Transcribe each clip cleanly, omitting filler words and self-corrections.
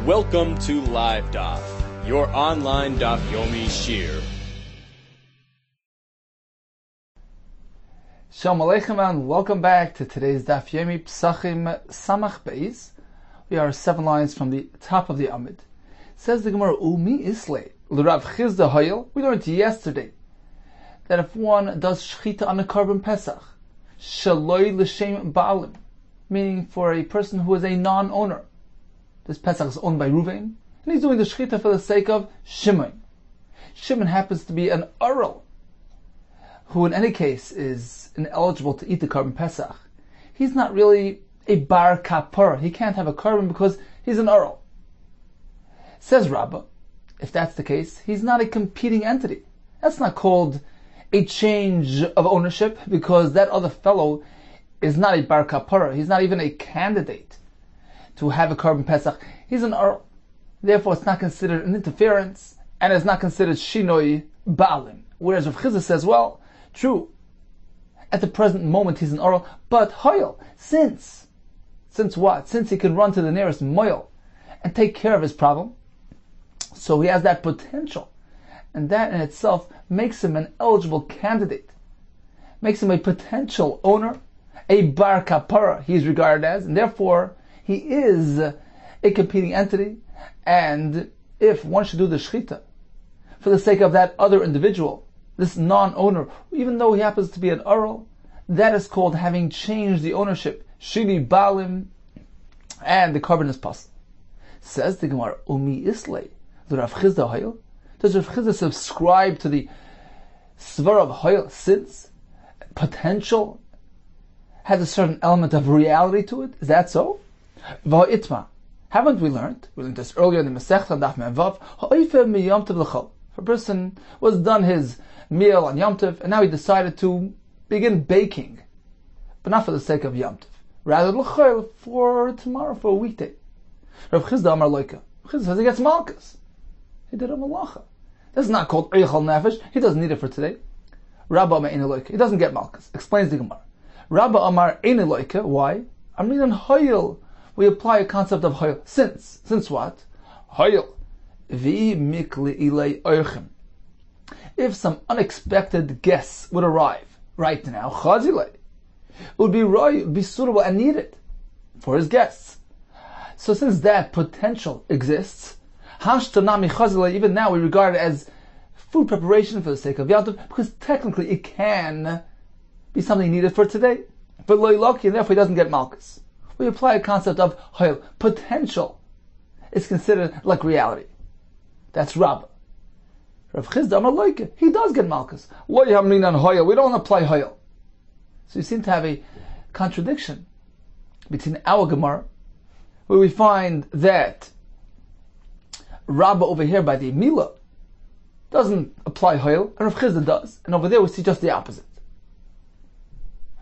Welcome to Live Daf, your online Daf Yomi Shir. Shalom Aleichem and welcome back to today's Daf Yomi Pesachim Samach Beis. We are 7 lines from the top of the Amid. Says the Gemara, Umi Islay, L'Rav Chizda Hayil. We learned yesterday that if one does Shechita on a Korban Pesach, Shaloi L'Shem Ba'alim, meaning for a person who is a non-owner. This Pesach is owned by Ruvain, and he's doing the Shechita for the sake of Shimon. Shimon happens to be an Ural, who in any case is ineligible to eat the Korban Pesach. He's not really a Bar Kapar. He can't have a Korban because he's an Ural. Says Rabbah, if that's the case, he's not a competing entity. That's not called a change of ownership, because that other fellow is not a Bar Kapara. He's not even a candidate to have a Korban Pesach. He's an Ural. Therefore, it's not considered an interference, and it's not considered Shinoi Ba'alim. Whereas Rav Chizah says, well, true, at the present moment he's an Ural, but Hoyel, since what? Since he can run to the nearest Moyel and take care of his problem, so he has that potential, and that in itself makes him an eligible candidate, makes him a potential owner, a Bar Kapara he's regarded as, and therefore he is a competing entity. And if one should do the Shechita for the sake of that other individual, this non-owner, even though he happens to be an Ural, that is called having changed the ownership, Shili Balim, and the Korban is possible. Says the Gemara, Umi Islay, the Rav Chizda Hayil. Does Rav Chizda subscribe to the Svar of Hayil, since potential has a certain element of reality to it? Is that so? V'ha'itma. Haven't we learned? We learned this earlier in the Masechta Daf Me'avav. Ha'ifeh mi Yom Tov l'chol. If a person was done his meal on Yom Tov, and now he decided to begin baking, but not for the sake of Yom Tov, rather l'chol, for tomorrow, for a weekday. Rav Chizda Amar Loika. Rav Chizda says he gets malchus. He did a malacha. This is not called eichel nefesh. He doesn't need it for today. Rabba Amar Ein Loika. He doesn't get malchus. Explains the Gemara. Rabba Amar Ein Loika. Why? Amrinan Hayil. We apply a concept of Hayil. Since what? Hayil. Vi mikli ilay oichem. If some unexpected guests would arrive right now, chazilay, it would be right, it would be suitable and needed for his guests. So since that potential exists, hashtanami chazilay, even now we regard it as food preparation for the sake of Yom Tov, because technically it can be something needed for today, but loy loki, and therefore he doesn't get malchus. We apply a concept of hayil. Potential is considered like reality. That's Rabbah. Rav Chizda Amar Loika, he does get malchus. Lo yamrinan hayil. We don't apply hayil. So you seem to have a contradiction between our Gemara, where we find that Rabbah over here by the Mila doesn't apply hayil, and Rav Chizda does. And over there we see just the opposite.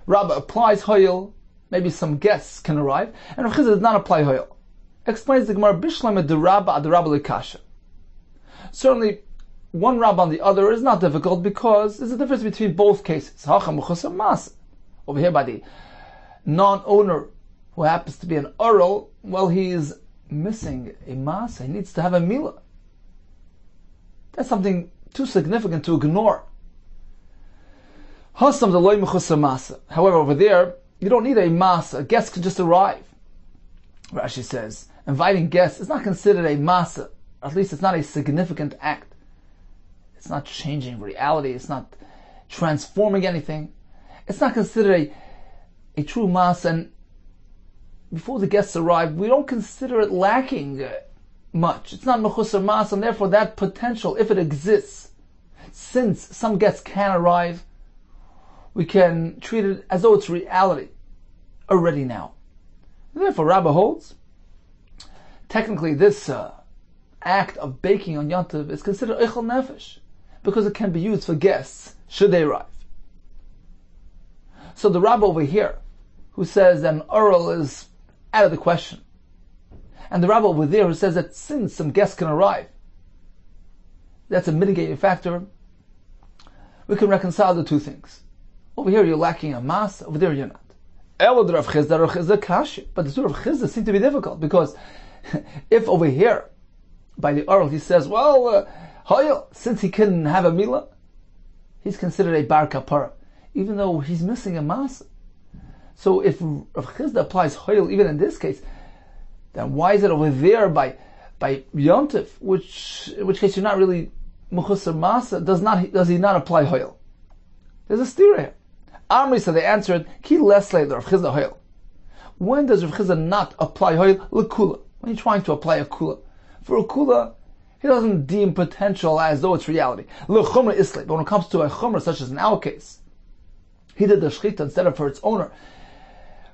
Rabbah applies hayil. Maybe some guests can arrive, and Rav Chizda does not apply hayil. Explains the Gemara, Bishlam de Rabbah ad Rabbah lekasha. Certainly, one Rabbah on the other is not difficult, because there's a difference between both cases. Over here by the non-owner who happens to be an Ural, well, he's missing a masa. He needs to have a milah. That's something too significant to ignore. However, over there, you don't need a masa. A guest can just arrive. Rashi says, inviting guests is not considered a masa. At least it's not a significant act. It's not changing reality. It's not transforming anything. It's not considered a true masa. And before the guests arrive, we don't consider it lacking much. It's not mechusar masa, and therefore that potential, if it exists, since some guests can arrive, we can treat it as though it's reality already now. And therefore, Rabbah holds, technically this act of baking on Yom Tov is considered eichel nefesh, because it can be used for guests should they arrive. So the Rabbah over here, who says that an Ural is out of the question, and the Rabbah over there who says that since some guests can arrive, that's a mitigating factor, we can reconcile the two things. Over here you're lacking a mass, over there you're not. But the two Rav Chizda seem to be difficult, because If over here, by the oral, he says, well, Hoyel, since he couldn't have a milah, he's considered a bar kapara, even though he's missing a masa. So if Rav Chizda applies Hoyel even in this case, then why is it over there by Yontif, in which case you're not really Mechusar Masa, does he not apply Hoyel? There's a steer here. Amri, so they answered, Ki Lesle Rav Chizda Hoyel. When does Rav Chizda not apply Hoyel? L'kula. When he's trying to apply a kula. For a kula, he doesn't deem potential as though it's reality. L'chumra isle. But when it comes to a chumra, such as in our case, he did the shchita instead of for its owner.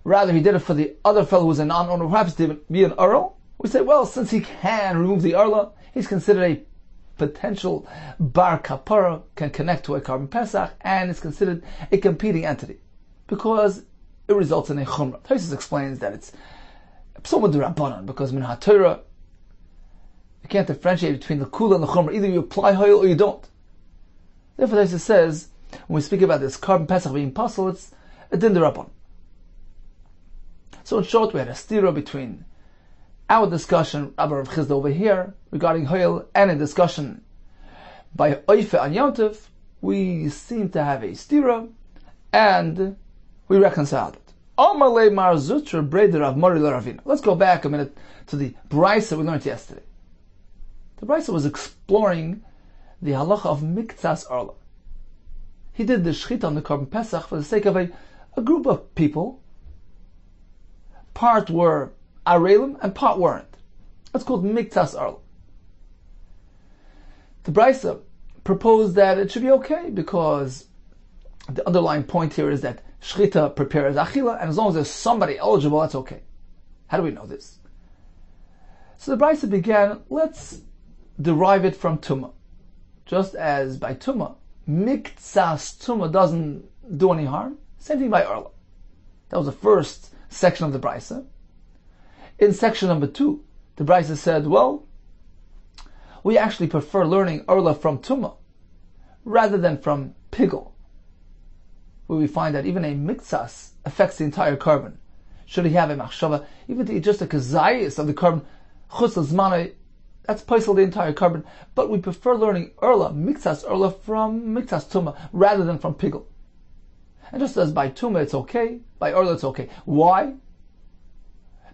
Rather, he did it for the other fellow who's a non-owner, who happens to be an earl. We say, well, since he can remove the erla, he's considered a potential bar kapara, can connect to a carbon pesach, and is considered a competing entity because it results in a chumrah. Tosfos explains that it's psuma d'Rabbanan because min haTorah you can't differentiate between the kula and the chumrah. Either you apply hoyel or you don't. Therefore, Tosfos says when we speak about this carbon pesach being possible, it's a din d'Rabbanan. So in short, we had a stira between our discussion about Rav Chizda over here regarding Hoyel and a discussion by Oife and Yontif. We seem to have a stira and we reconciled it. Let's go back a minute to the Brisa we learned yesterday. The Brisa was exploring the halacha of Miktsas Arla. He did the shchita on the Korban Pesach for the sake of a group of people. Part were Arelim and part weren't. That's called Miktsas Arla. The Brisa proposed that it should be okay because the underlying point here is that Shchita prepares Achila, and as long as there's somebody eligible, that's okay. How do we know this? So the Brisa began, let's derive it from Tumah. Just as by Tumah, Miktsas Tumah doesn't do any harm, same thing by Arla. That was the first section of the Brisa. In section number 2, the Brisa said, well, we actually prefer learning Arla from Tumah rather than from Pigel, where we find that even a Miktsas affects the entire carbon. Should he have a machshava, even to eat just a kazayis of the carbon, chutz l'zmanai, that's paisel the entire carbon. But we prefer learning Arla, Miktsas Arla, from Miktsas Tumah rather than from Pigel. And just as by Tumah it's okay, by Arla it's okay. Why?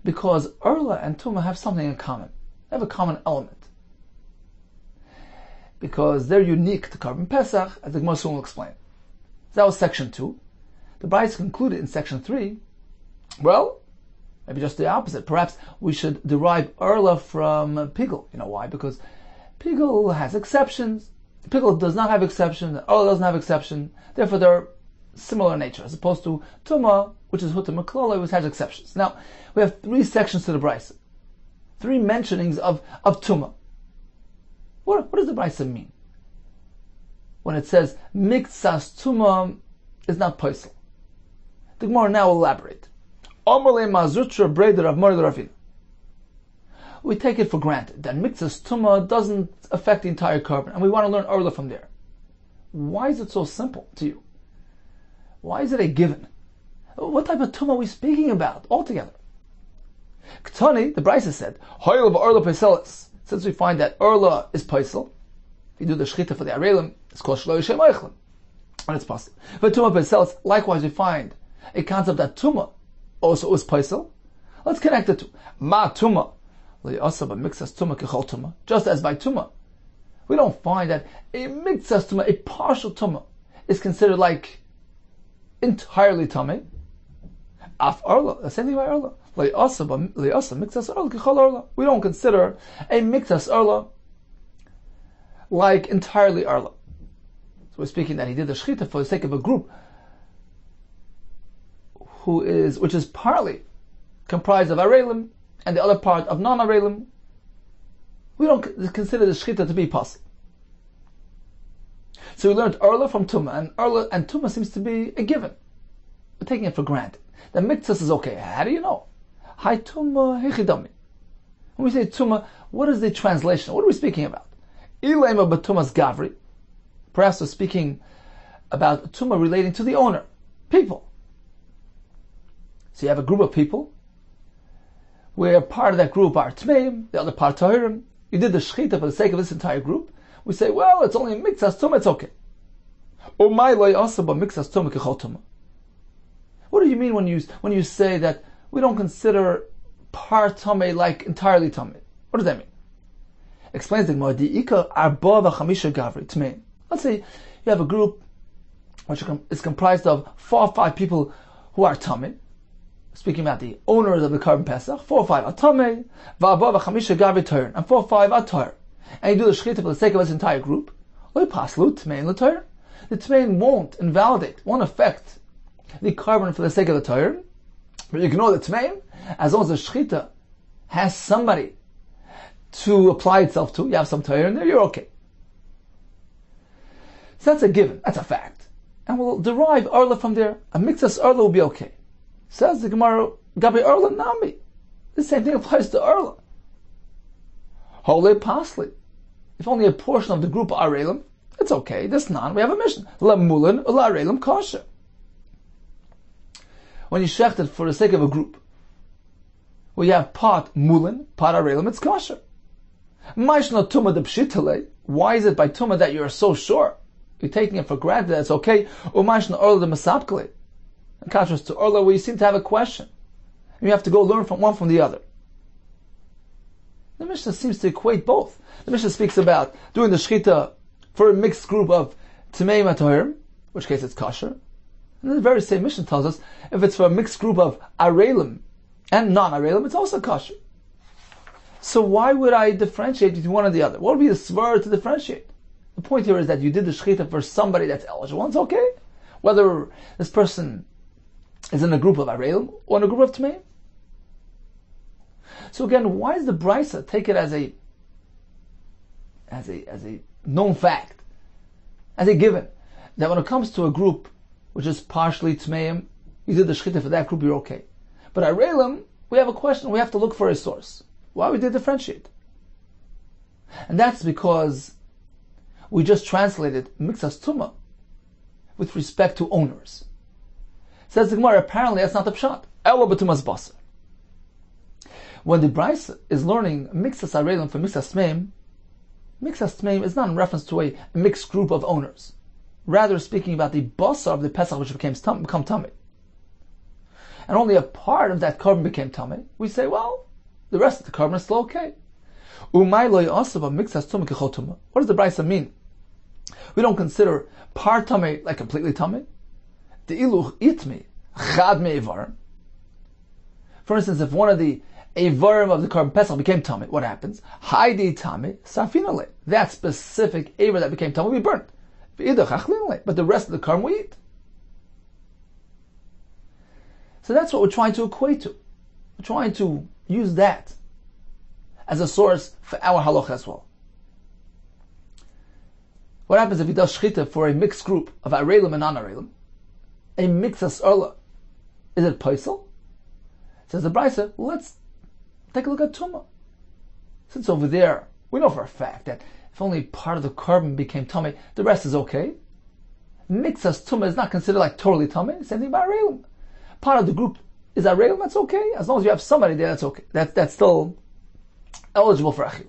Because Arla and Tumah have something in common. They have a common element. Because they're unique to Carbon Pesach, as the Gemara will explain. So that was section 2. The Brisa concluded in section 3, well, maybe just the opposite. Perhaps we should derive Arla from Pigel. You know why? Because Pigel has exceptions. Pigel does not have exception. Arla doesn't have exception. Therefore, they're similar in nature, as opposed to Tumah, which is Huta Maklala, which has exceptions. Now, we have 3 sections to the Brisa. 3 mentionings of Tumah. What does the Brisa mean? When it says, Miktsas Tumah is not Paisel. The Gemara now will elaborate. We take it for granted that Miktsas Tumah doesn't affect the entire carbon, and we want to learn Arla from there. Why is it so simple to you? Why is it a given? What type of tumah are we speaking about altogether? Ktani, the Brisa said, Hoyel of Arla Paiselis. Since we find that Arla is Paisel, if you do the shchita for the Arelim, it's called Shlo Yishem Eichlim. And it's possible. But Tumah Paiselis, likewise we find a concept that Tumah also is Paisel. Let's connect the two. Ma Tumah, Li'asab Miktsas Tumah Kechol Tumah. Just as by Tumah, we don't find that a Miktsas Tumah, a partial Tumah, is considered like entirely Tameh. Af Arla, the same thing by Arla. We don't consider a Miktsas Arla like entirely Arla. So we're speaking that he did the shchita for the sake of a group which is partly comprised of Arelim and the other part of non-Arelim. We don't consider the shchita to be possible. So we learned Arla from Tumah, and Arla and Tumah seems to be a given. We're taking it for granted. The Miktsas is okay. How do you know? Hi Tumah Hechidami. When we say Tumah, what is the translation? What are we speaking about? Ilema B'Tumah's Gavri. Perhaps we're speaking about Tumah relating to the owner, people. So you have a group of people where part of that group are Tmeim, the other part Tahirim. You did the Shechita for the sake of this entire group. We say, well, it's only Mixas Tumah, it's okay. What do you mean when you say that we don't consider part Tameh like entirely Tameh? What does that mean? Explains the Gemara, let's say you have a group which is comprised of 4 or 5 people who are Tameh. Speaking about the owners of the Korban Pesach, 4 or 5 are Tameh, and 4 or 5 are Tahor. And you do the Shechita for the sake of this entire group. The Tmein won't invalidate, won't affect the Korban for the sake of the Tahor. But you ignore the Tmein, as long as the Shechita has somebody to apply itself to, you have some Tahor in there, you're okay. So that's a given, that's a fact. And we'll derive Arla from there. A Mixas Arla will be okay. Says the Gemara, Gabi Arla Nami. The same thing applies to Arla. Hole Pasli. If only a portion of the group are Arelim, it's okay. This non, we have a mission. La Mulin, La Arelim Kasha. When you shechted for the sake of a group, where you have part Mulin, part Arelim, it's Kasha. Maishna Tuma de Pshitale. Why is it by Tuma that you're so sure? You're taking it for granted that it's okay. Maishna Orla de Masapkale. In contrast to Orla, where you seem to have a question. And you have to go learn from one from the other. The Mishnah seems to equate both. The Mishnah speaks about doing the Shechita for a mixed group of Tmeim and Tahirim, in which case it's kosher. And then the very same Mishnah tells us if it's for a mixed group of Arelim and non-Arelim, it's also kosher. So why would I differentiate between one or the other? What would be the svar to differentiate? The point here is that you did the Shechita for somebody that's eligible, and it's okay. Whether this person is in a group of Arelim or in a group of Tmeim. So again, why does the Brisa take it as a known fact, as a given, that when it comes to a group which is partially Tmeim, you did the Shechita for that group, you're okay. But Arelim, we have a question, we have to look for a source. Why we did differentiate? And that's because we just translated Mixas Tumah with respect to owners. Says the Gemara, apparently that's not the pshat. Elo b'tumas basar. When the Brisa is learning Mixas Arelim for Mixas Tmeim is not in reference to a mixed group of owners. Rather speaking about the basar of the Pesach which become Tameh. And only a part of that Korban became Tameh. We say, well, the rest of the Korban is still okay. What does the Brisa mean? We don't consider part Tameh like completely Tameh. The iluch itmi chad me'evarim. For instance, if one of the Eivarim of the Korban Pesach became Tameh, what happens? Haidi Tameh Safinale. That specific Eivar that became Tameh will be burnt. But the rest of the Korban we eat. So that's what we're trying to equate to. We're trying to use that as a source for our halacha as well. What happens if he does Shechita for a mixed group of Arelim and non-Arelim? A Mixas Orla. Is it Paisel? Says the Brisa, let's take a look at Tumah. Since over there, we know for a fact that if only part of the Korban became Tameh, the rest is okay. Mixas Tumah is not considered like totally Tameh. Same thing about Arelim. Part of the group is Arelim, that's okay. As long as you have somebody there, that's okay. That's still eligible for Achil.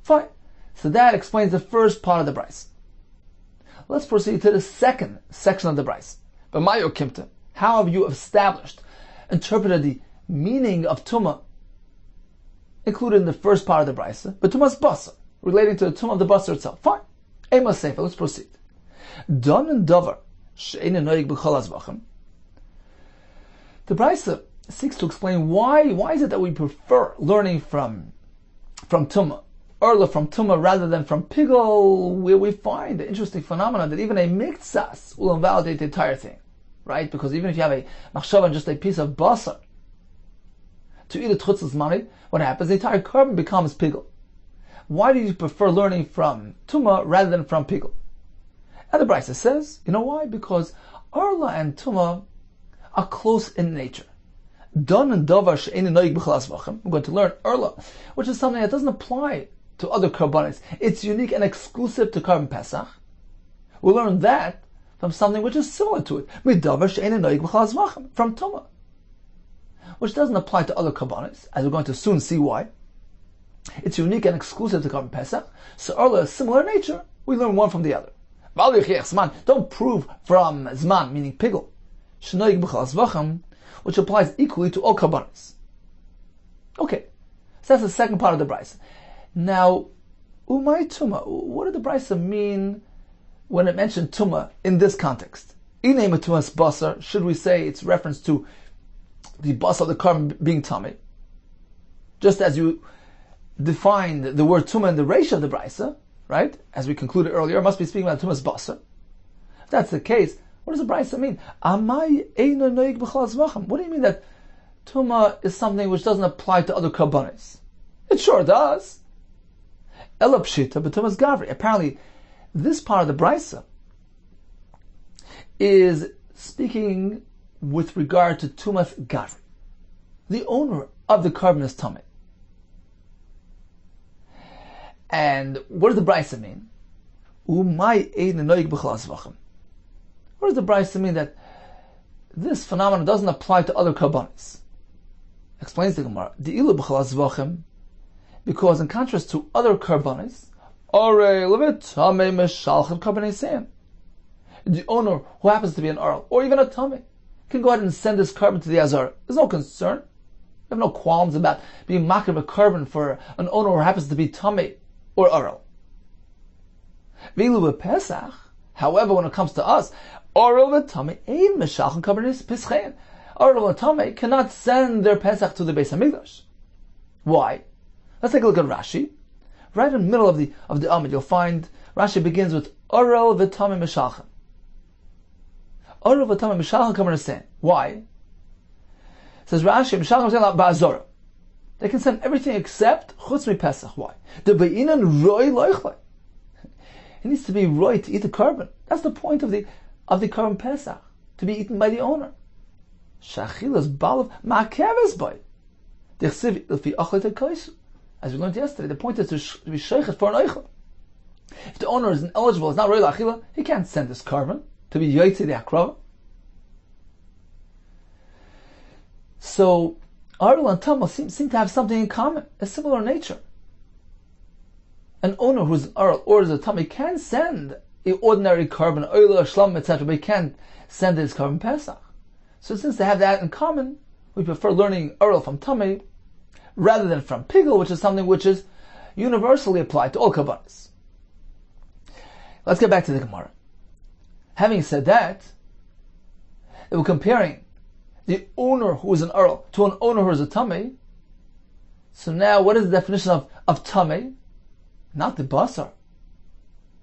Fine. So that explains the first part of the Brisa. Let's proceed to the second section of the Brisa. But Mayo Kimta, how have you established, interpreted the meaning of Tumah included in the first part of the Brisa, but Tumah's Basar, relating to the Tumah of the Basar itself? Fine. Ema Sefer, let's proceed. Don and Dover, She'ein Noig B'chol Azvachim. The Brisa seeks to explain why is it that we prefer learning from Tumah, Orla from Tumah rather than from Pigel, where we find the interesting phenomenon that even a Miktsas will invalidate the entire thing. Right? Because even if you have a machshava and just a piece of basar to eat a chutzlas money, what happens? The entire Korban becomes Pigel. Why do you prefer learning from Tumah rather than from Pigel? And the Brisa says, you know why? Because Orla and Tumah are close in nature. Don and Dovar she'ein noig b'chol azvachim. We're going to learn Orla, which is something that doesn't apply to other Korbanos. It's unique and exclusive to Korban Pesach. We'll learn that from something which is similar to it. From Tumah. which doesn't apply to other karbanos, as we're going to soon see why. It's unique and exclusive to Karban Pesach, so Arla is similar in nature. We learn one from the other. Don't prove from Zman, meaning Pigel, which applies equally to all karbanos. Okay, so that's the second part of the Brisa. Now, Umay Tuma, what did the Brisa mean when it mentioned Tuma in this context? Inay Tumas Basar, should we say it's reference to the basar of the carbon being Tameh? Just as you defined the word Tuma in the ratio of the Brisa, right? As we concluded earlier, it must be speaking about Tumas Basar. If that's the case, what does the Brisa mean? What do you mean that Tuma is something which doesn't apply to other karbanos? It sure does. Ela Pshita, but Tumas Gavri. Apparently, this part of the Brisa is speaking with regard to Tumas Gavri. The owner of the carbon is Tameh. And what does the Brisa mean? What does the Brisa mean that this phenomenon doesn't apply to other karbanos? Explains the Gemara. Because in contrast to other karbanos, the owner who happens to be an Arl, or even a Tameh, can go ahead and send this carbon to the Azar. There's no concern. You have no qualms about being makir of a carbon for an owner who happens to be Tameh or Arl. However, when it comes to us, Arl and Tameh ein meshachin karbanis Pesachim. Arl and Tameh cannot send their Pesach to the Beis Hamikdash. Why? Let's take a look at Rashi. Right in the middle of the Amid, you'll find Rashi begins with Arel v'tamei meshachin. Arel v'tamei meshachin come understand. Why? It says Rashi, meshachin la ba'azora. They can send everything except chutz mi Pesach. Why? The be'inan roi loichlei. It needs to be roi to eat the carbon. That's the point of the carbon Pesach, to be eaten by the owner. Shachilas balav ma'keves by. Dechsiv ilfi achlet kaisu. As we learned yesterday, the point is to be sheichet for an eichel. If the owner is ineligible, is not roy la'achila, he can't send this carbon to be yoytze the akrava. So, Arel and Tameh seem to have something in common, a similar nature. An owner who's an Arel or is a Tameh can send an ordinary carbon, oila, shlam, etc., but he can't send his carbon Pesach. So since they have that in common, we prefer learning Arel from Tameh rather than from Pigel, which is something which is universally applied to all karbanos. Let's get back to the Gemara. Having said that, if we're comparing the owner who is an Arel to an owner who is a Tameh, so now what is the definition of Tameh? Not the basar,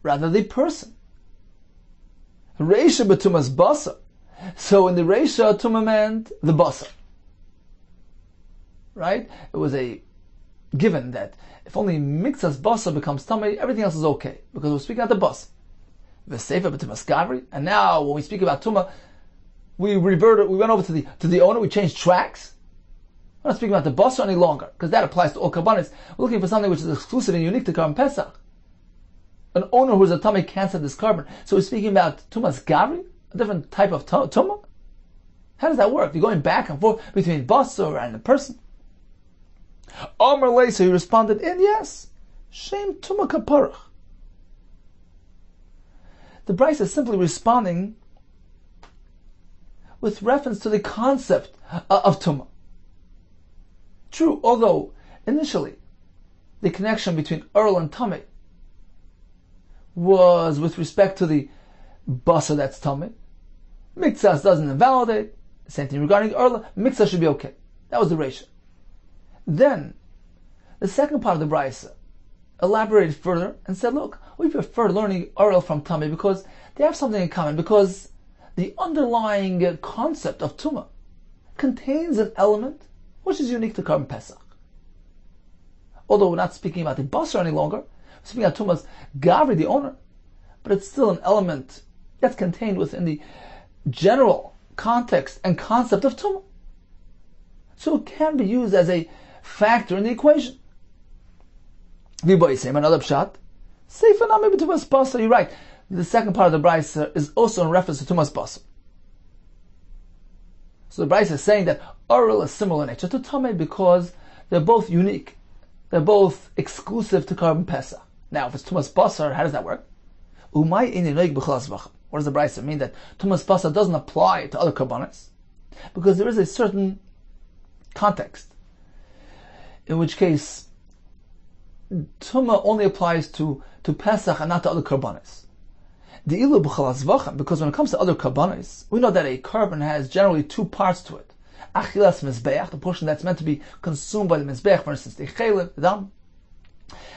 rather the person. Reisha betumas basar. So in the Reisha, Tumah meant the basar. Right? It was a given that if only mixas basar becomes tamei, everything else is okay, because we're speaking about the basar. V'seifa b'tumas gavri, and now when we speak about tumah, we went over to the owner, we changed tracks. We're not speaking about the basar any longer, because that applies to all karbanos. We're looking for something which is exclusive and unique to Karban Pesach. An owner who is a tamei can't send this carbon. So we're speaking about tumas gavri, a different type of tumah. How does that work? You're going back and forth between basar and the person. Amar lei, so he responded, and yes, shem tuma kaparach. The Brisa is simply responding with reference to the concept of tuma. True, although initially the connection between Arel and Tameh was with respect to the basar that's Tameh. Miktsas doesn't invalidate. Same thing regarding Arel. Miktsas should be okay. That was the ratio. Then, the second part of the Brisa elaborated further and said, look, we prefer learning Arel from Tameh because they have something in common, because the underlying concept of Tumah contains an element which is unique to Karban Pesach. Although we're not speaking about the basar any longer, we're speaking about Tumah's Gavri, the owner, but it's still an element that's contained within the general context and concept of Tumah. So it can be used as a factor in the equation. Another pshat. You're right. The second part of the Brisa is also in reference to Tumas Basar. So the Brisa is saying that oral is similar in nature to tamei because they're both unique. They're both exclusive to Korban Pesach. Now, if it's tumas basar, how does that work? Umay in noig b'chol hazvachim. What does the Brisa mean that tumas basar doesn't apply to other korbanos? Because there is a certain context, in which case tuma only applies to Pesach and not to other korbanos. The ilu b'chol hazvachim, because when it comes to other korbanos, we know that a korban has generally two parts to it. Achilas mizbeach, the portion that's meant to be consumed by the mizbeach, for instance, the chaylev, the dam.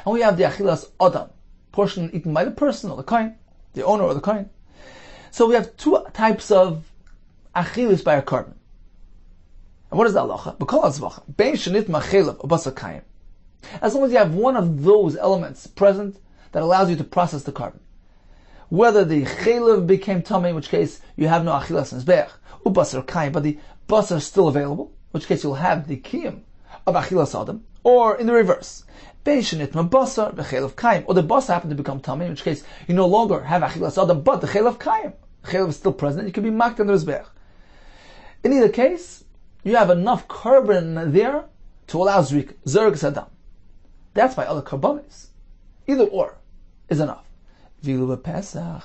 And we have the achilas adam, portion eaten by the person or the kohen, the owner or the kohen. So we have two types of achilas by a korban. And what is the halacha? B'kol hazvachim, bein shenit machelev or basar kayim. As long as you have one of those elements present that allows you to process the korban. Whether the chaylev became tummy, in which case you have no achilas mizbeach, or basar kayim, but the basar is still available, in which case you'll have the kiyum of achilas adam, or in the reverse, bein shenitma basar v'chelev kayim, or the basar happened to become tummy, in which case you no longer have achilas adam, but the chelev kayim, chelev is still present, you can be marked in the mizbeach. In either case, you have enough korban there to allow zerg sadam. That's by other korbanos. Either or is enough. Vilu Pesach.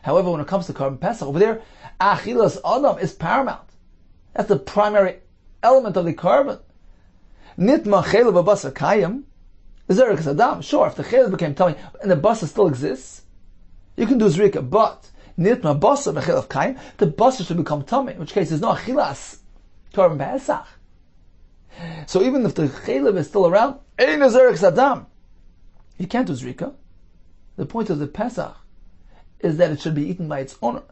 However, when it comes to Korban Pesach, over there, achilas adam is paramount. That's the primary element of the korban. Nitma chelev basar kayim, zerg sadam. Sure, if the chelev became tummy and the basar still exists, you can do zrika. But nitma basar v'chelev kayim, the basar should become tummy. In which case, there's no achilas Korban Pesach. So even if the chelev is still around, ein zerg sadam, you can't do zrika. The point of the Pesach is that it should be eaten by its owner.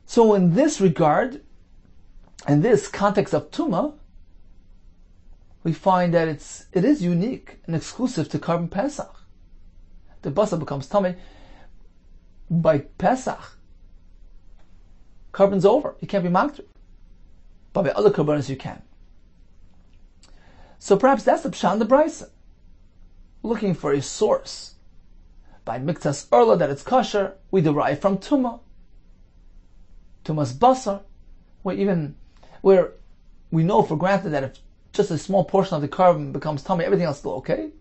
So in this regard, in this context of Tumah, we find that it is unique and exclusive to Korban Pesach. The basar becomes tummy by Pesach. Korban's over. You can't be makter. But by other korbanos you can. So perhaps that's the pshat in the Brisa. Looking for a source. By miktas erla that it's kosher, we derive from Tumah. Tumas basar, where we know for granted that if just a small portion of the korban becomes tummy, everything else is still okay.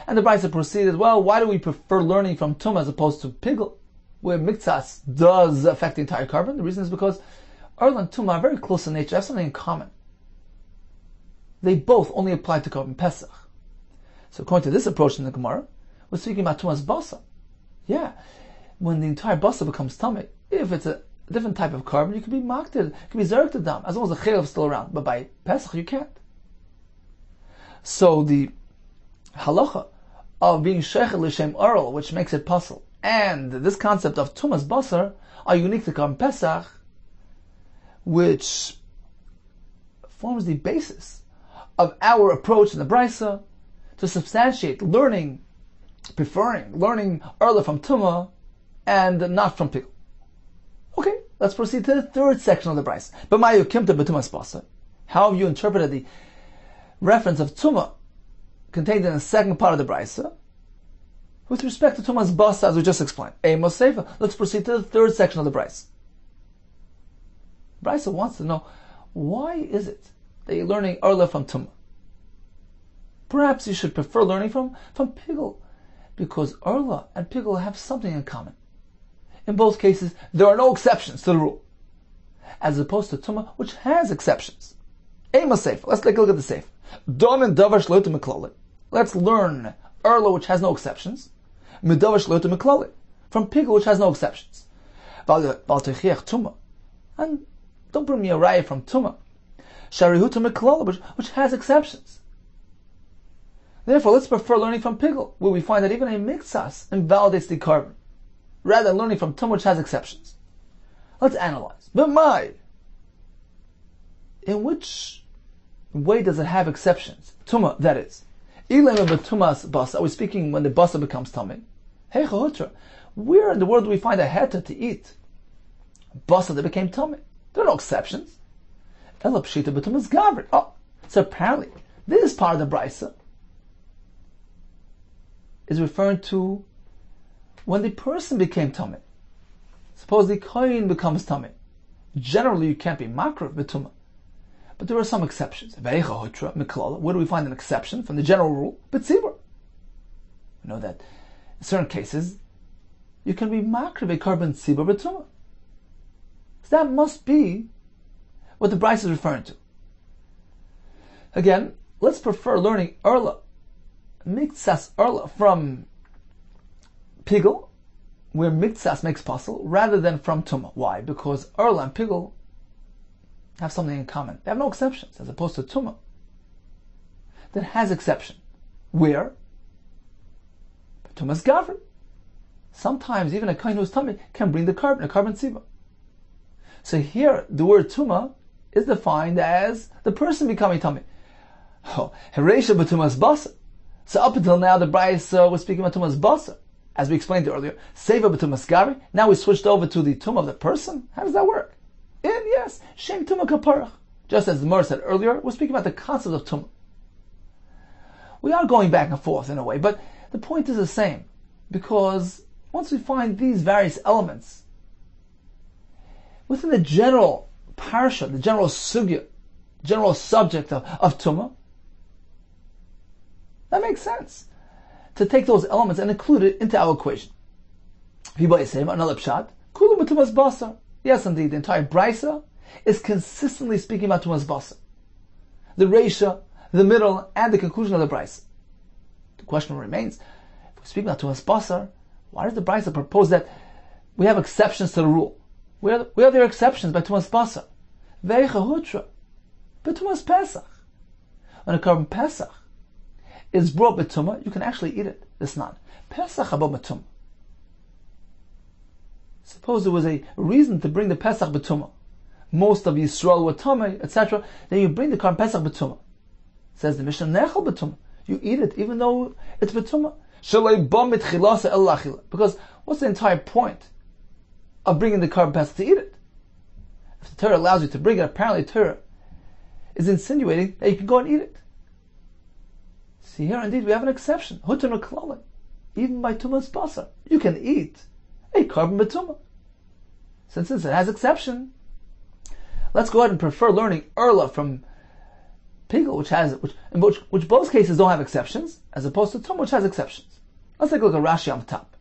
And the Brisa proceeded, well, why do we prefer learning from Tumah as opposed to pigel, where miktas does affect the entire korban? The reason is because erla and Tumah are very close in nature, they have something in common. They both only apply to Korban Pesach. So according to this approach in the Gemara, we're speaking about Tumas basar. Yeah, when the entire basar becomes tummy, if it's a different type of korban, you can be makted, you can be zerg to dam, as long as the chelev is still around. But by Pesach, you can't. So the halacha of being sheichel l'shem oral, which makes it possible, and this concept of Tumas basar are unique to Korban Pesach, which forms the basis of our approach in the Brisa to substantiate preferring learning erla from Tumah and not from pigel. Okay, let's proceed to the third section of the Brisa. But Mayu Kimta B'Tumas Basar. How have you interpreted the reference of Tumah contained in the second part of the Brisa with respect to Tumas Basar, as we just explained? Amos Seifa. Let's proceed to the third section of the Brisa. Brisa wants to know, why is it that you're learning erla from Tumah? Perhaps you should prefer learning from pigel, because erla and pigel have something in common. In both cases, there are no exceptions to the rule, as opposed to Tumah, which has exceptions. Ema Seif. Let's take a look at the Seif. Don and Davash Lotu Meklali. Let's learn erla, which has no exceptions. Medavash Lotu Meklali. From pigel, which has no exceptions. Val Techiach Tumah. And don't bring me a raya from Tumah. Sharihuta Meklali, which has exceptions. Therefore, let's prefer learning from pigel, where we find that even a miktsas invalidates the korban, rather than learning from Tumah, which has exceptions. Let's analyze. But in which way does it have exceptions? Tumah, that is. Are we speaking when the basar becomes tummy? Where in the world do we find a heta to eat basar that became tummy? There are no exceptions. Oh, so apparently, this part of the Brisa is referring to when the person became tummy. Suppose the kohen becomes tummy. generally you can't be makriv b'tumah. But there are some exceptions. Where do we find an exception from the general rule? B'tzibur. We know that in certain cases, you can be makriv a carbon tzibur b'tumah. So that must be what the Bryce is referring to. Again, let's prefer learning Erla, Miktsas Erla, from Pigel, where Miktsas makes puzzle, rather than from Tumah. Why? Because Erla and Pigel have something in common. They have no exceptions, as opposed to Tumah, that has exception. Where? Tumah's Gavri. Sometimes even a kohen who's tummy can bring a carbon tzibah. So here, the word Tumah is defined as the person becoming tummy. Heresha b'tumas basa. So up until now, the Bryce was speaking about tumas basa, as we explained earlier. Seva b'tumas gari. Now we switched over to the tumah of the person. How does that work? And yes, shem tumah kaparach. Just as the Mor said earlier, we're speaking about the concept of tumah. We are going back and forth in a way, but the point is the same, because once we find these various elements within the general parsha, the general sugya, general subject of tumah, that makes sense to take those elements and include it into our equation. Another pshat, kulu b'tumas basar. Yes, indeed, the entire brisa is consistently speaking about tumas basar. The reisha, the middle, and the conclusion of the brisa. The question remains: if we speak about tumas basar, why does the brisa propose that we have exceptions to the rule? Where are there exceptions by tumas basar? Veicha hutra, but tumas pesach. When a carbon pesach is brought b'tumah, you can actually eat it. This not pesach above b'tumah. Suppose there was a reason to bring the pesach b'tumah. Most of Yisrael were tamei, etc. Then you bring the carbon pesach b'tumah. Says the Mishnah, nechel b'tumah. You eat it even though it's b'tumah. Because what's the entire point of bringing the carbon pesach to eat it? If the Torah allows you to bring it, apparently the Torah is insinuating that you can go and eat it. See, here indeed we have an exception. Even by tumas basar, you can eat a carbon b'tumah. Since it has exception, let's go ahead and prefer learning Erla from Pigel, which both cases don't have exceptions, as opposed to Tumah, which has exceptions. Let's take a look at Rashi on the top.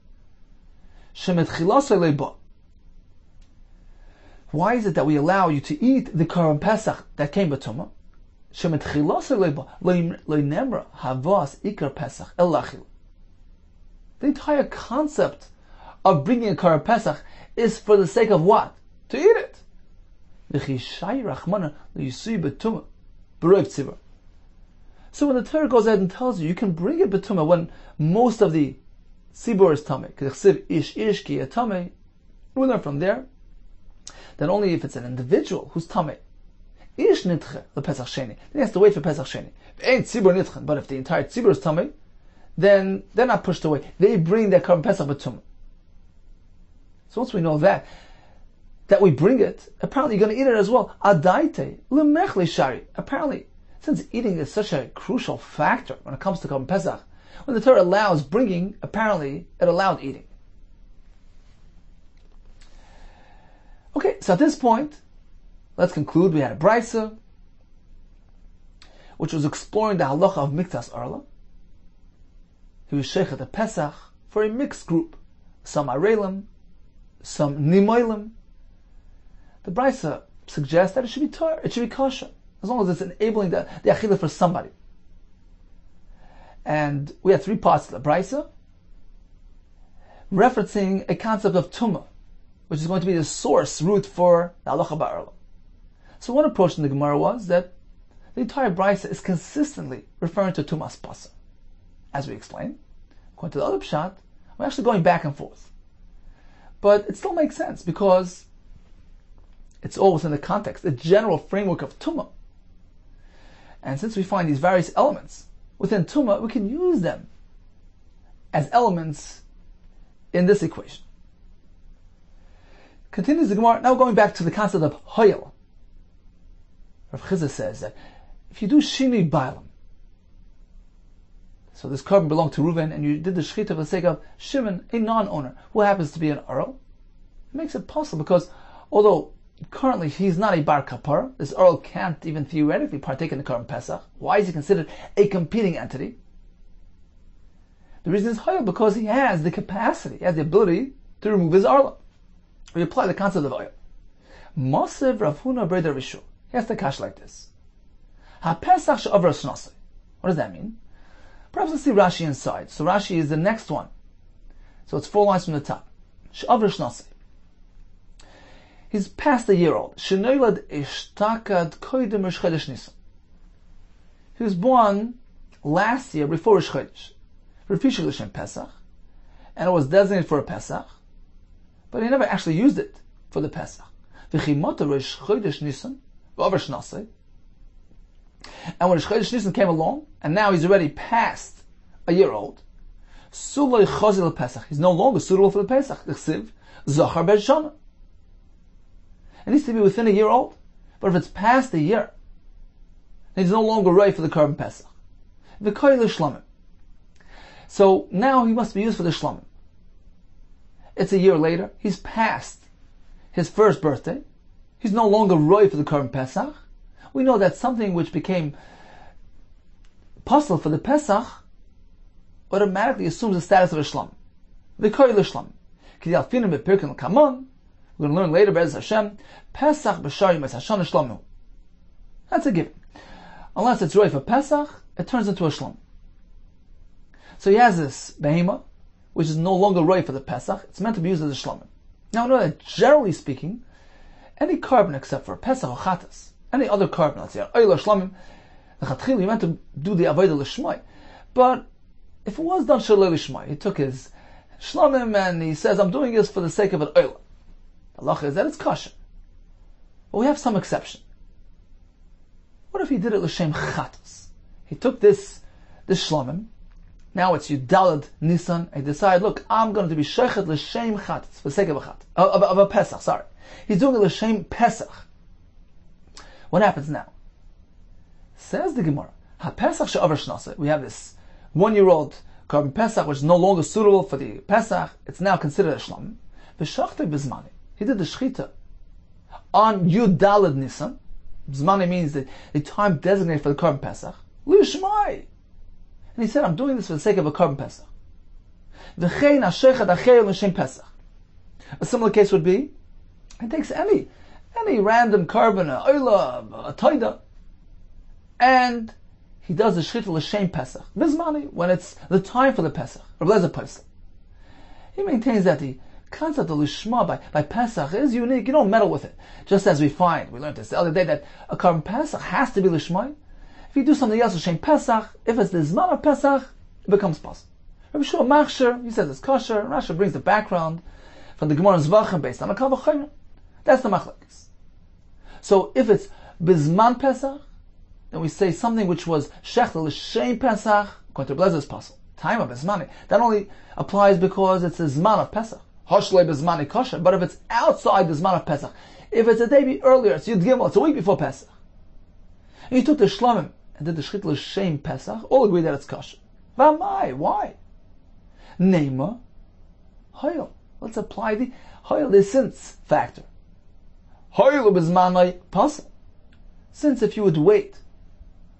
Why is it that we allow you to eat the carbon pesach that came b'tumah? The entire concept of bringing a carbon pesach is for the sake of what? To eat it. So when the Torah goes ahead and tells you can bring it b'tumah when most of the tzibur is tamei, we learn from there that only if it's an individual who's tamei, ish nitche the Pesach Sheni, then he has to wait for Pesach Sheni. Ain't tzibur nitchen, but if the entire tzibur is tamei, then they're not pushed away. They bring their carbon pesach b'tumah. So once we know that we bring it, apparently you're going to eat it as well. Adaite lemechle shari. Apparently, since eating is such a crucial factor when it comes to carbon pesach, when the Torah allows bringing, apparently it allowed eating. Okay, so at this point, let's conclude. We had a brisa, which was exploring the halacha of miktas arla. He was sheikh at the Pesach for a mixed group, some arelim, some nimoilim. The brisa suggests that it should be Torah, it should be kosher, as long as it's enabling the achilah for somebody. And we have three parts of the brisa, referencing a concept of tumah, which is going to be the source root for the halacha ba'arla. So one approach in the Gemara was that the entire brisa is consistently referring to tumas pasa. As we explained, according to the other pshat, we're actually going back and forth. But it still makes sense because it's all within the context, the general framework of tumah. And since we find these various elements within tumah, we can use them as elements in this equation. Continues the Gemara, now going back to the concept of hoyel. Rav Chizah says that if you do shini bailam, so this carbon belonged to Reuven, and you did the shechita for the sake of Shimon, a non-owner, who happens to be an earl, it makes it possible because although currently he's not a bar kapara. This Earl can't even theoretically partake in the Korban Pesach. Why is he considered a competing entity? The reason is Hayel, because he has the capacity, he has the ability to remove his Arla. We apply the concept of Hayel. Mosiv Rav Huna Breder Rishu. He has to cash like this. Ha-Pesach she'avar shnasei. What does that mean? Perhaps let's see Rashi inside. So Rashi is the next one. So it's 4 lines from the top. She'avar shnasei. He's past a year old. Shenoilad ishtakad koydem Rosh Chodesh Nisan. He was born last year before Rosh Chodesh. Rafishik l'shem Pesach, and it was designated for a Pesach, but he never actually used it for the Pesach. V'chimota Rosh Chodesh Nisan v'avar shnasei. And when Rosh Chodesh Nisan came along, and now he's already past a year old, suloi chazil Pesach. He's no longer suitable for the Pesach. L'chsiv zachar b'shana. It needs to be within a year old, but if it's past a year, then he's no longer right for the Korban Pesach. V'koy l'shlamim. So now he must be used for the shlamim. It's a year later. He's past his first birthday. He's no longer roy for the Korban Pesach. We know that something which became possible for the Pesach automatically assumes the status of a shlamim. V'koy l'shlamim. K'di alfinim b'pirkin l'kamon. We're going to learn later, Be'ez Hashem, Pesach b'shar yom hashana shlamim. That's a given. Unless it's roy for Pesach, it turns into a shlamim. So he has this behema, which is no longer right for the Pesach. It's meant to be used as a shlamim. Now, know that generally speaking, any carbon except for Pesach or Chatas, any other carbon, let's say, Oyla shlamim, the Chatchil, he meant to do the Avodah L'Shmai. But if it was done Shalei L'Shmai, he took his shlamim and he says, I'm doing this for the sake of an Oyla. The halacha is that it's kosher. But we have some exception. What if he did it L'Shem Chatas? He took this shlamim. Now it's Yudalad Nisan. He decided, look, I'm going to be shechet l'shem chatas for the sake of a Pesach. Sorry, he's doing it l'shem Pesach. What happens now? Says the Gemara, Ha Pesach she'avar shnasei. We have this 1-year-old Korban Pesach, which is no longer suitable for the Pesach. It's now considered a shlamim. V'shachtei b'zmani. He did the shechita on Yudalad Nisan. Zmani means the time designated for the Korban Pesach. L'shmai. And he said, I'm doing this for the sake of a Korban Pesach. V'chein ha'shechet acher l'shem Pesach. A similar case would be, he takes any random carbon, a oila, a toida, and he does the shechita l'shem Pesach. Bizmani, when it's the time for the Pesach. Rabbi Yehuda Kessler. He maintains that the concept of lishma by Pesach is unique. You don't meddle with it. Just as we learned this the other day, that a Korban Pesach has to be lishma. If you do something else with Shem Pesach, if it's the Zman of Pesach, it becomes possible. Rabbi Shua Machsher, he says it's kosher. Rashi brings the background from the Gemara Zvachim based on a Kal V'Chomer. That's the machlekes. So if it's Bizman Pesach, then we say something which was Shechtel L'Shem Pesach, according to Rabbi Lezer's possible. Time of Bizmani. That only applies because it's a Zman of Pesach. Hoshlei Bizmani kosher. But if it's outside the Zman of Pesach, if it's a day earlier, it's Yud Gimel, it's a week before Pesach, and you took the shlamim and did the shechit l'shem Pesach, all agree that it's kosher. V'amai, why? Neima, hoyel. Let's apply the hoyel, the since factor. Hoyel b'zmanai pasal. Since if you would wait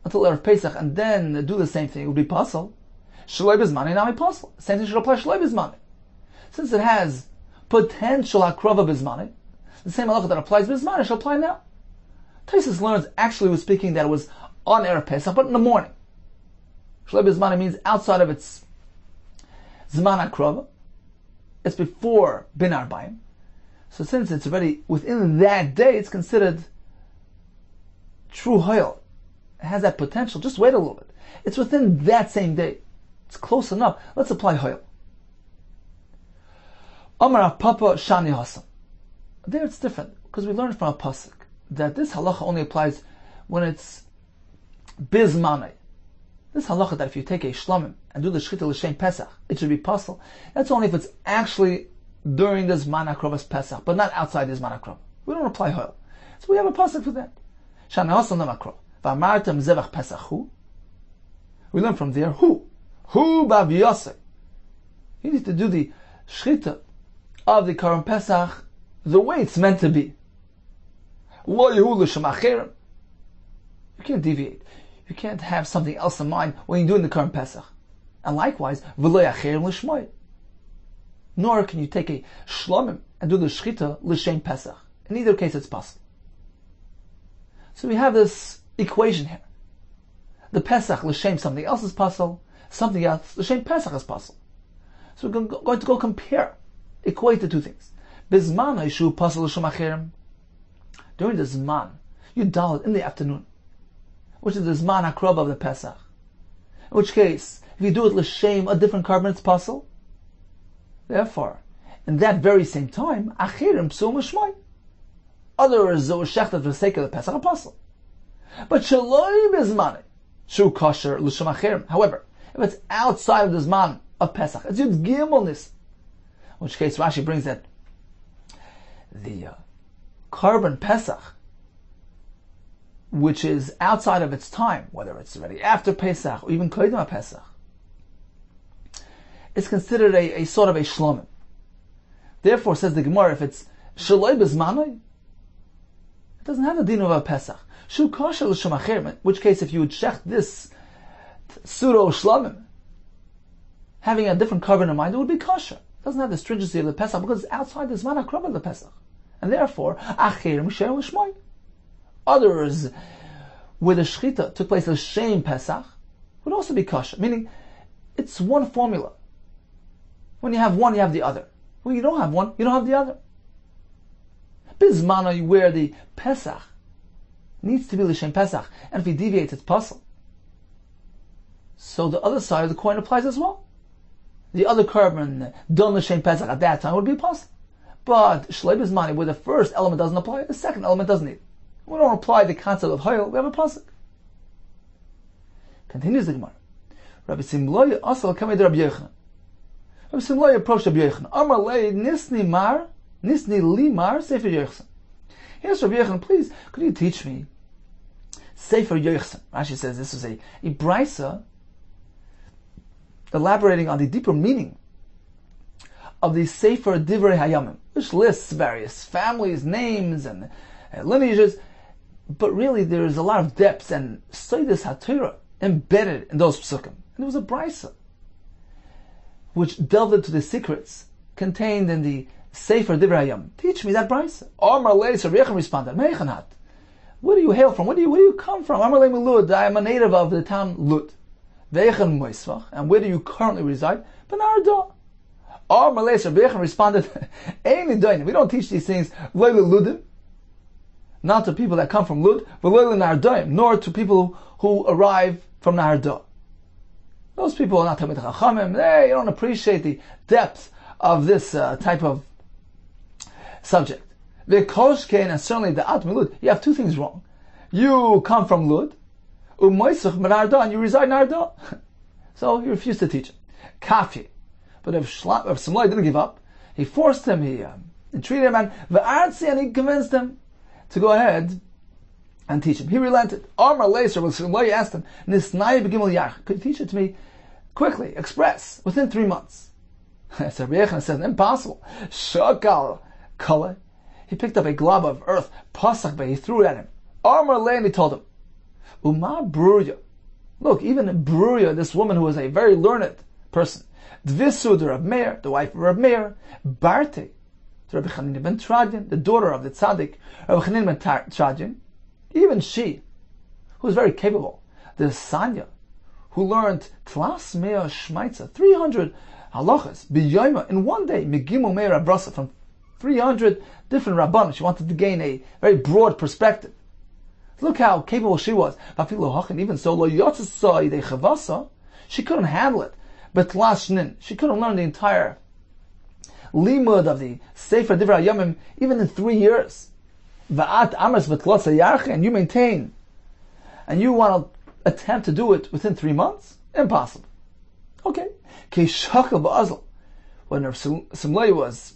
until Erev Pesach and then do the same thing, it would be pasal. Shaloi b'zmanai nami pasal. Same thing should apply shaloi b'zmanai. Since it has potential hakrava b'zmanai, the same halacha that applies b'zmanai shall apply now. Taisus learns actually was speaking that it was on Erev Pesach, but in the morning. Shalei b'zmanai means outside of its Zman HaKrava. It's before Bin Arbayim. So since it's already within that day, it's considered true Hoyel. It has that potential. Just wait a little bit. It's within that same day. It's close enough. Let's apply Hoyel. Amar Papa Shani Hasam. There it's different, because we learned from a pasuk that this halacha only applies when it's bizmanei. This halacha that if you take a shlamim and do the shechita l'shem Pesach, it should be possible. That's only if it's actually during the Zman HaKrovas Pesach, but not outside the Zman HaKrov. We don't apply Hoyel. So we have a pasuk for that. Shani Hasam Namakrov. V'amartem zevach Pesach hu. We learn from there, hu bav yosei. You need to do the shechita of the Korban Pesach the way it's meant to be. Lo Yehu l'shem acherim. You can't deviate. You can't have something else in mind when you're doing the current Pesach. And likewise, v'lo acherim l'shmoi. Nor can you take a shlomim and do the shchita l'shem Pesach. In either case, it's possible. So we have this equation here. The Pesach l'shem something else is possible. Something else l'shem Pesach is possible. So we're going to go compare, equate the two things. Bizman haishu pasal l'shem acherim. During the Zman, you dalit in the afternoon, which is the Zman HaKrov of the Pesach. In which case, if you do it l'shem, a different carbon, it's possible. Therefore, in that very same time, achirim psul mishmai. Others that were shechted for the sake of the Pesach apostle. But shaloi bizmane, shu kosher l'shem achirim. However, if it's outside of the Zman of Pesach, it's Yud Gimel. In which case, Rashi brings that the carbon Pesach, which is outside of its time, whether it's already after Pesach or even Kodim Pesach, is considered a sort of a shlomim. Therefore, says the Gemara, if it's shaloi bezmanoi, it doesn't have the din of a Pesach. Shu kosher l'shem acherim, in which case, if you would shecht this pseudo shlomim, having a different carbon in mind, it would be kosher. It doesn't have the stringency of the Pesach because it's outside the Zman HaKrov of the Pesach. And therefore, acherim sher l'shmoi. Others, where the shchita took place l'shem Pesach, would also be kosher. Meaning, it's one formula. When you have one, you have the other. When you don't have one, you don't have the other. Bizmana, where the Pesach needs to be l'shem Pesach, and if he deviates, it's puzzle. So the other side of the coin applies as well. The other carbon done l'shem Pesach at that time would be puzzle. But shlei bizmana, where the first element doesn't apply, the second element doesn't need. We don't apply the concept of hoil, we have a pasuk. Continues the Gemara. Rabbi Simloi asal kamei de Rabbi Yochanan. Rabbi Simloi approached Rabbi Yochanan. Amar lei nisni li mar sefer Yochanan. Yes, Rabbi Yochanan, please, could you teach me sefer Yochanan? Rashi says this is a brisa elaborating on the deeper meaning of the sefer divrei hayamim, which lists various families, names, and lineages, but really there is a lot of depths and Seidas HaTorah embedded in those psukim. And there was a brisa which delved into the secrets contained in the Sefer Divrei Hayam. Teach me that brisa. Amar lei, Rabbi Yochanan responded, Meichanat. Where do you hail from? Where do you come from? Amar lei Milud. I am a native of the town Lud. Veichan Moisvach. And where do you currently reside? Benarda. Amar lei, Rabbi Yochanan responded, Ein Nidayin. We don't teach these things Leila Ludim, not to people that come from Lud, but Leila Nardaim, nor to people who arrive from Narda. Those people are not Talmid Chachamim. They don't appreciate the depth of this type of subject. The Koshkein, and certainly the At Milud, you have two things wrong. You come from Lud, Umoisach Narda, and you reside in Narda. So he refused to teach him. Kafi. But if Simlai didn't give up, he forced him, he entreated him, and he convinced him to go ahead and teach him. He relented. Amar Leiser, when Simlai asked him, Nisnai B'Gimel Yach, could you teach it to me quickly, express, within 3 months? So Rabbi Yochanan said, impossible. Shakal Kale. He picked up a glob of earth, Pasach Beh, he threw it at him. Amar Lei, and he told him, Uma Bruya. Look, even Bruya, this woman who was a very learned person, Dvisu, the Rab Meir, the wife of Rab Meir, Barte, Rabbi Chanina ben Tradian, the daughter of the tzaddik, Rabbi Chanina ben Tradian, even she, who was very capable, the Sanya, who learned Tlas Mea Shmaitza, 300 halachas, b'yoyma, in one day, Megimu Meir Abrasa, from 300 different rabbanim. She wanted to gain a very broad perspective. Look how capable she was. Even so, lo yotzasai de chavasa, she couldn't handle it. But Tlas Shnin, she couldn't learn the entire limud of the Sefer Divrei Hayamim even in 3 years. Va'at amers v'tlosa yarche, and you maintain, and you want to attempt to do it within 3 months? Impossible. Okay. Ki shachal ba'azl. When Simlai was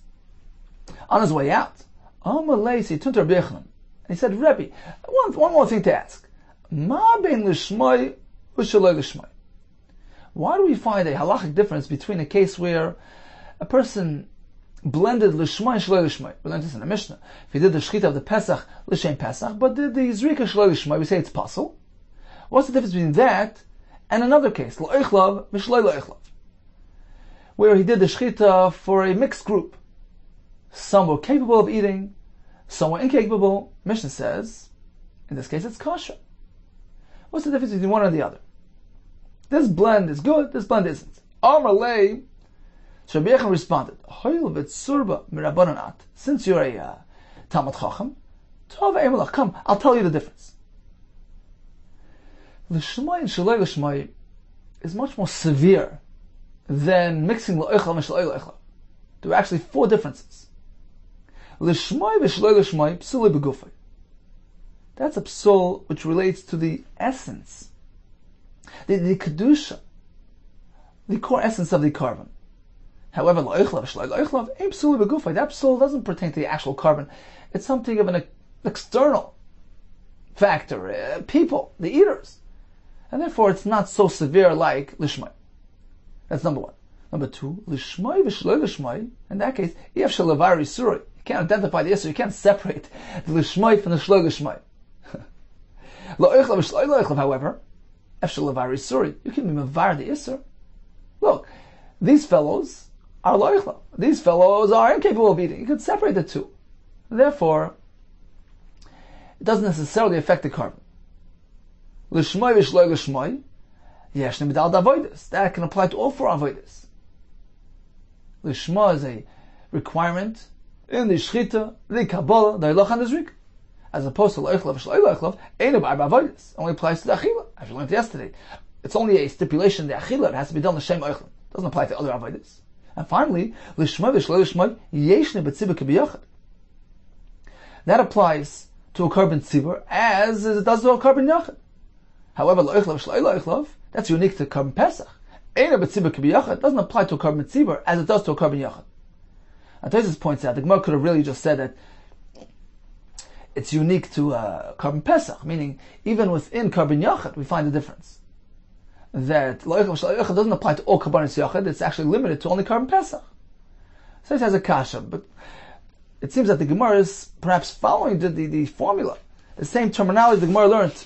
on his way out, Amalei, he turned to Rabbi Yochanan, and he said, Rebbe, one more thing to ask. Ma bein l'shmai u'shaloi l'shmai. Why do we find a halachic difference between a case where a person blended l'shmai and shloi l'shmai. We learned this in the Mishnah. If he did the shechita of the Pesach, l'shem Pesach, but did the zrika shloi l'shmai, we say it's possible. What's the difference between that and another case, l'oichlav v'shloi l'oichlav, where he did the shechita for a mixed group? Some were capable of eating, some were incapable. Mishnah says, in this case, it's kosher. What's the difference between one and the other? This blend is good, this blend isn't. Amar lei, so Rabbi Yechon responded, Hoil v'tzurba mirabananat. Since you're a Talmud Chacham, tov emelach, come, I'll tell you the difference. L'shmai and shalei l'shmai is much more severe than mixing l'oichel and shalei l'oichel. There are actually 4 differences. L'shmai v'shalei l'shmai p'sulei b'gufay. That's a psul which relates to the essence, the kedusha, the core essence of the carbon. However, that psul doesn't pertain to the actual carbon. It's something of an external factor, people, the eaters. And therefore it's not so severe like lishmai. That's number 1. Number 2, lishmai v'shloi lishmai, in that case, yef shalavari surah. You can't identify the issue, you can't separate the lishmai from the shloi lishmai. However, you can be mavar the isser. Look, these fellows are loichla. These fellows are incapable of eating. You can separate the two. Therefore, it doesn't necessarily affect the carbon. L'shmai v'shloi l'shmai, yeshne midal d'avodas. That can apply to all 4 avodas. L'shma is a requirement in the shchita, the kabbalah, the ilach and the zrik. As opposed to loichlav v'shloi loichlav, einu b'arba avodas. Only applies to the achila, as we learned yesterday. It's only a stipulation, the achila, it has to be done l'shem oichlam. It doesn't apply to other avodas. And finally, l'shma v'shloi l'shma, yeshne b'tzibur k'biyachad. That applies to a carbon tzibur as it does to a carbon yachad. However, loichlav v'shloi loichlav, that's unique to carbon pesach. Einu b'tzibur k'biyachad doesn't apply to a carbon tzibur as it does to a carbon yachad. And Tosfos points out, the Gemara could have really just said that it's unique to carbon pesach, meaning even within carbon yachad we find a difference. That loichlav v'shloi loichlav doesn't apply to all carbonis yachad, it's actually limited to only carbon pesach. So it has a kasha, but it seems that the Gemara is perhaps following the formula, the same terminology the Gemara learned,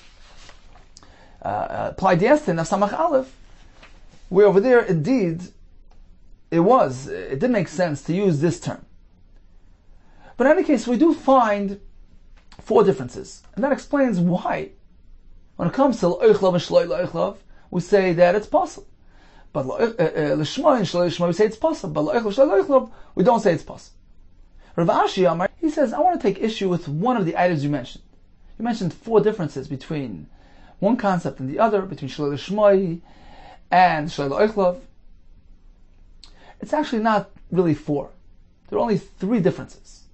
applied yesterday in Samach Aleph, where over there indeed it did make sense to use this term. But in any case, we do find 4 differences, and that explains why when it comes to l'oichlav and shloi l'oichlav, we say that it's possible. But l'shmai and shloi l'shmai, we say it's possible. But l'oichlav shloi l'oichlav, we don't say it's possible. Rav Ashi Amar, he says, I want to take issue with one of the items you mentioned. You mentioned 4 differences between one concept and the other, between shloi l'shmai and shloi l'oichlav. It's actually not really 4. There are only 3 differences.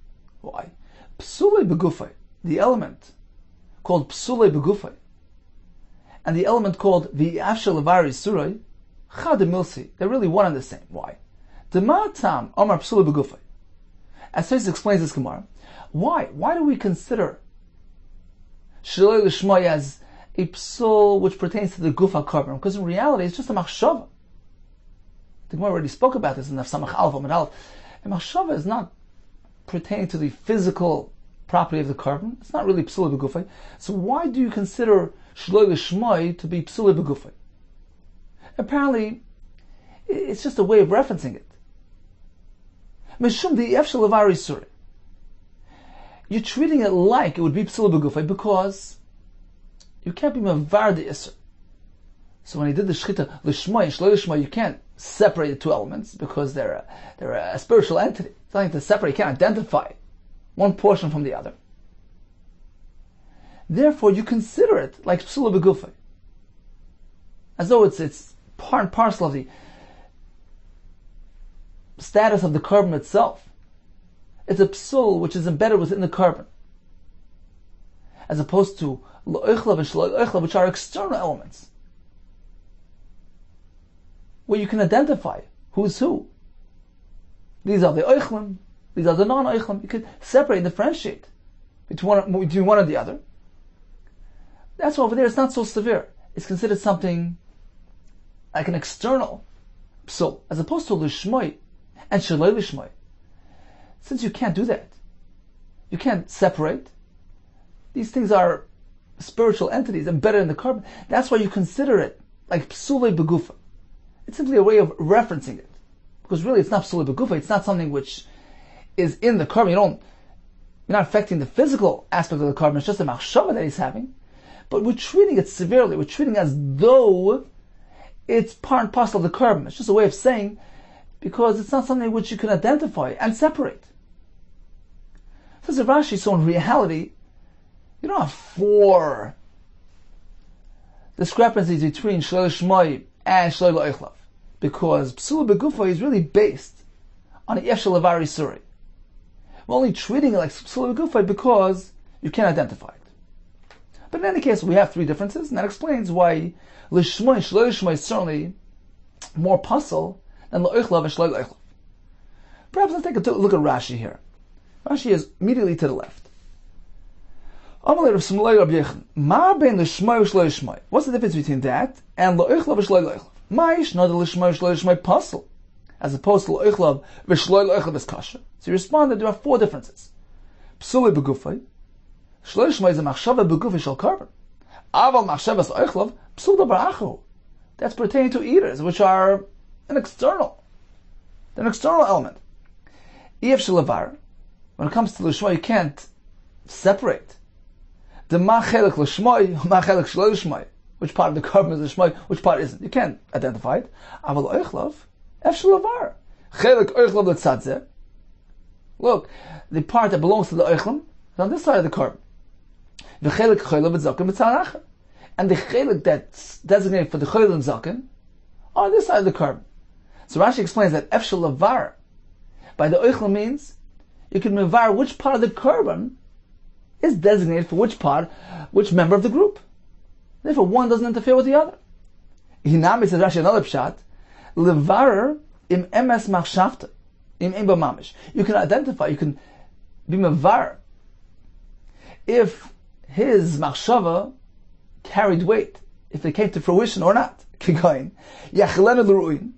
Why? Psulei begufay, the element called psulei begufay, and the element called v'yafshel levari surai, chad milsi, they're really one and the same. Why? Dema tam amar psulei begufay. As Tosfos explains this Gemara, why do we consider shloi l'shmai as a psul which pertains to the gufa carbon? Because in reality it's just a machshava. The Gemara already spoke about this in the Samach Aleph Amud Aleph. A machshava is not pertaining to the physical property of the carbon. It's not really psulei begufay. So why do you consider shloi l'shmai to be psulei begufay? Apparently, it's just a way of referencing it. Mishum di'ef shel levari surah. You're treating it like it would be psulei begufay because you can't be mavar the isser. So when he did the shechita l'shmai and shloi l'shmai, you can't separate the 2 elements because they're a spiritual entity. It's nothing to separate. You can't identify one portion from the other. Therefore, you consider it like psulei begufay, as though it's part and parcel of the status of the carbon itself. It's a psul which is embedded within the carbon, as opposed to l'oichlav and shloi l'oichlav, which are external elements, where you can identify who's who. These are the oichlim, these are the non-oichlim. You can separate, differentiate between one and the other. That's why over there it's not so severe. It's considered something like an external psul, as opposed to l'shmai and shaloi l'shmai. since you can't do that, you can't separate, these things are spiritual entities embedded in the carbon, that's why you consider it like psule begufa. It's simply a way of referencing it. Because really it's not psule begufa, it's not something which is in the carbon. You're not affecting the physical aspect of the carbon, it's just a machshava that he's having. But we're treating it severely, we're treating it as though it's part and parcel of the carbon. It's just a way of saying, because it's not something which you can identify and separate. Says Rashi, so in reality, you don't have 4 discrepancies between Shloi Shmoi and Shloi Lo'ichlav. Because Psula Begufa is really based on a Yeshel Avari Suri. We're only treating it like Psula Begufa because you can't identify it. But in any case, we have 3 differences, and that explains why Lishmoi and Shloi Shmoi is certainly more puzzle than Lo'ichlav and Shloi Lo'ichlav. Perhaps let's take a look at Rashi here. Rashi is immediately to the left. What's the difference between that and Lo'ichlav and Shloi Lo'ichlav? Maish, not the Lishmoi Shloi puzzle, as opposed to Lo'ichlav v'Shloi Lo'ichlav is kasha. So you responded, there are 4 differences. Psule begufay, Shloi Shmoi is a machshava begufay shel carbon. Aval machshavas Lo'ichlav, psul davar achahu. That's pertaining to eaters, which are an external element. If shelavar, when it comes to Lishmoi, you can't separate the machelek Lishmoi, machelek Shloi Shmoi. Which part of the carbon is the Shmoi, which part isn't. You can't identify it. Aval Oichlav, Ef Shelavar. Chelek Oichlav L'tzadzeh. Look, the part that belongs to the Oichlam is on this side of the carbon. V'chelek Choylav V'Zaken B'tzaracha. And the Chelek that's designated for the Choylav and Zaken are on this side of the carbon. So Rashi explains that Ef Shelavar by the Oichlam means you can mevar which part of the carbon is designated for which member of the group. Therefore, one doesn't interfere with the other. Hinami says Rashi another pshat. Levarer im emes machshavta im ein mamish. You can identify. You can be mevar if his machshava carried weight, if it came to fruition or not. Kigayin yachelenu l'ruin.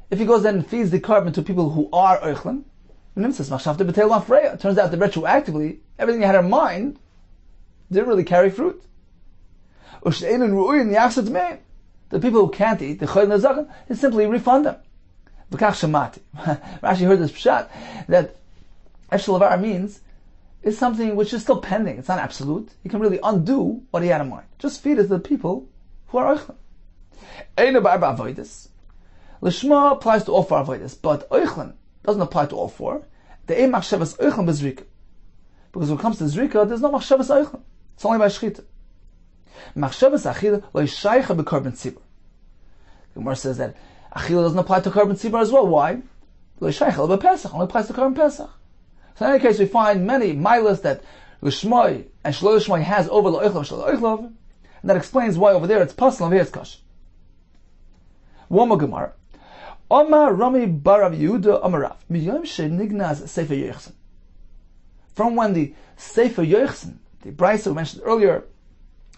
If he goes then and feeds the carbon to people who are oichlan, says machshavta b'teil mafreya. Turns out that retroactively, everything he had in mind didn't really carry fruit. The people who can't eat, the Choyl and Zaken, is simply refund them. Rashi heard this pshat, that Eshelavar means is something which is still pending. It's not absolute. He can really undo what he had in mind. Just feed it to the people who are Oichlan. Lishma applies to all 4 avoiders, but Oichlan doesn't apply to all 4. The Ein Machshavas Oichlan bezrika. Because when it comes to Zrika, there's no Machshavas Oichlan. It's only by Shchita. Machshavas achila lo yishaycha b'karban tzibur. The Gemara says that achila doesn't apply to karban tzibur as well. Why? Lo yishaycha b'pesach only applies to karban pesach. So in any case, we find many milas that Lishmoi and Shloi Lishmoi has over Lo'ichlav Shloi Lo'ichlav, and that explains why over there it's pasal and here it's kasha. One more Gemara. Omar Rami bar Rabbi Yehuda Amarav miyom shenignaz Sefer Yochsin. From when the Sefer Yochsin, the brayso we mentioned earlier,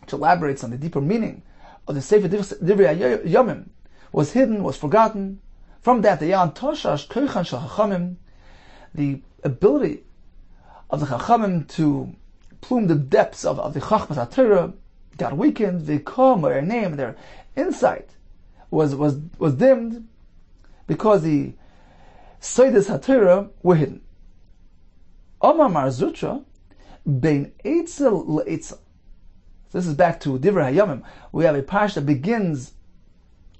which elaborates on the deeper meaning of the Sefer Divrei Yomim, was hidden, was forgotten. From that, the Yan Toshash Koichan Shel Chachamim, the ability of the Chachamim to plume the depths of the Chachmas HaTorah got weakened. The Kom, or their name, their insight was dimmed because the Soides HaTorah were hidden. Omar Mar Zutra Bein Eitzel LeEitzel. This is back to Divrei Hayamim. We have a parsha that begins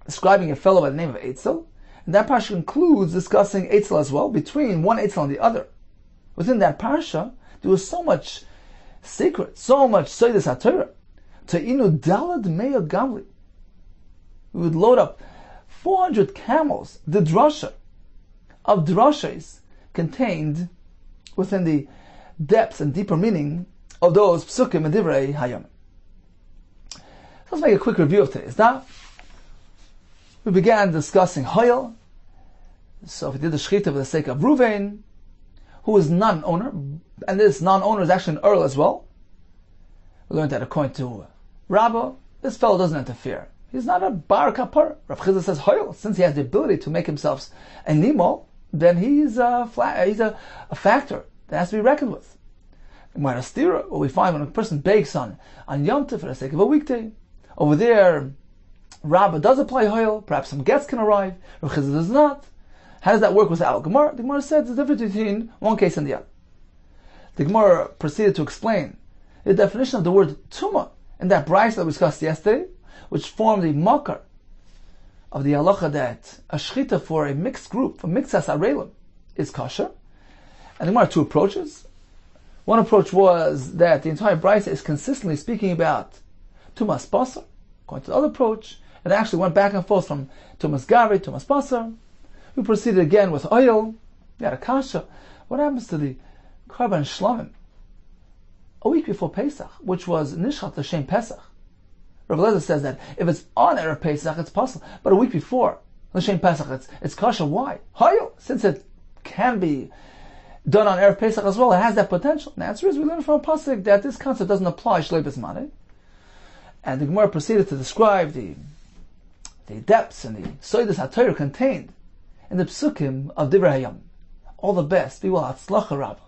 describing a fellow by the name of Eitzel, and that parsha concludes discussing Eitzel as well, between one Eitzel and the other. Within that parsha, there was so much secret, so much Soides HaTorah. Ta'inu Dalad Meya Gamli. We would load up 400 camels, the drasha of drashas contained within the depths and deeper meaning of those psukim and Divrei Hayamim. Let's make a quick review of today's daf. We began discussing Hoyel. So if we did the shechita for the sake of Ruvain, who is not an owner, and this non-owner is actually an earl as well. We learned that according to Rabbah, this fellow doesn't interfere. He's not a bar kapar. Rav Chizah says Hoyel, since he has the ability to make himself a nimol, then he's a factor that has to be reckoned with. What we find when a person bakes on Yom Tov for the sake of a weekday, over there, Rabbah does apply Hoyle, perhaps some guests can arrive, Rabbi Yehuda does not. How does that work with Al Gemara? The Gemara says the difference between one case and the other. The Gemara proceeded to explain the definition of the word Tumah in that brayso that we discussed yesterday, which formed the makar of the halacha that a shchita for a mixed group, for mixas arelim, is kosher. And the Gemara had two approaches. One approach was that the entire brayso is consistently speaking about Tumas Basar. According to the other approach, it actually went back and forth from Tumas Gari, Tumas Basar. We proceeded again with oil. We had a kasha. What happens to the Karban Shlamim a week before Pesach, which was Nishat L'Shem Pesach? Rabbi Yehuda says that if it's on Erev Pesach, it's possible, but a week before L'Shem Pesach, it's kasha. Why? Hayil, since it can be done on Erev Pesach as well, it has that potential. The answer is we learn from a pasuk that this concept doesn't apply Shlei Bismane. And the Gemara proceeded to describe the depths and the Soidas HaTorah contained in the Psukim of Divrei Hayam. All the best. Be well. Hatzlacha Rabbah.